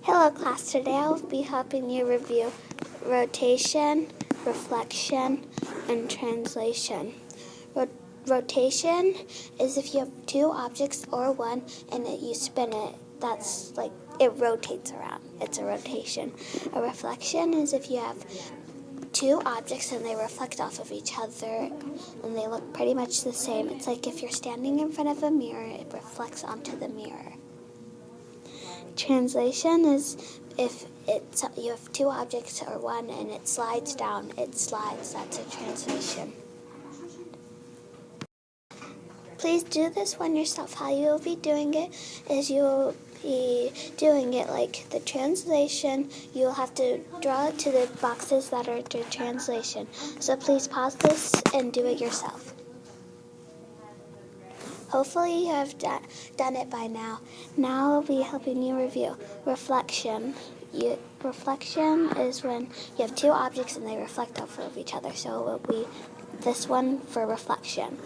Hello class, today I'll be helping you review rotation, reflection, and translation. Rotation is if you have two objects or one and you spin it, that's like it rotates around. It's a rotation. A reflection is if you have two objects and they reflect off of each other and they look pretty much the same. It's like if you're standing in front of a mirror, it reflects onto the mirror. Translation is if you have two objects or one and it slides down, it slides. That's a translation. Please do this one yourself. How you will be doing it is you will be doing it like the translation. You will have to draw it to the boxes that are the translation. So please pause this and do it yourself. Hopefully you have done it by now. Now I'll be helping you review. Reflection. Reflection is when you have two objects and they reflect off of each other. So it will be this one for reflection.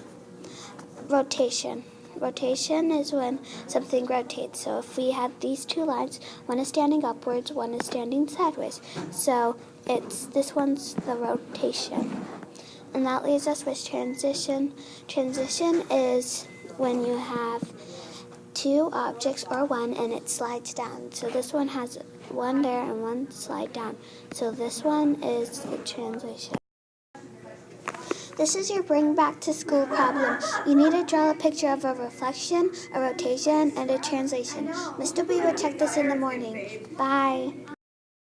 Rotation. Rotation is when something rotates. So if we have these two lines, one is standing upwards, one is standing sideways. So this one's the rotation. And that leaves us with transition. Transition is when you have two objects or one and it slides down. So this one has one there and one slide down. So this one is the translation. This is your bring back to school problem. You need to draw a picture of a reflection, a rotation, and a translation. Mr. B will check this in the morning. Bye.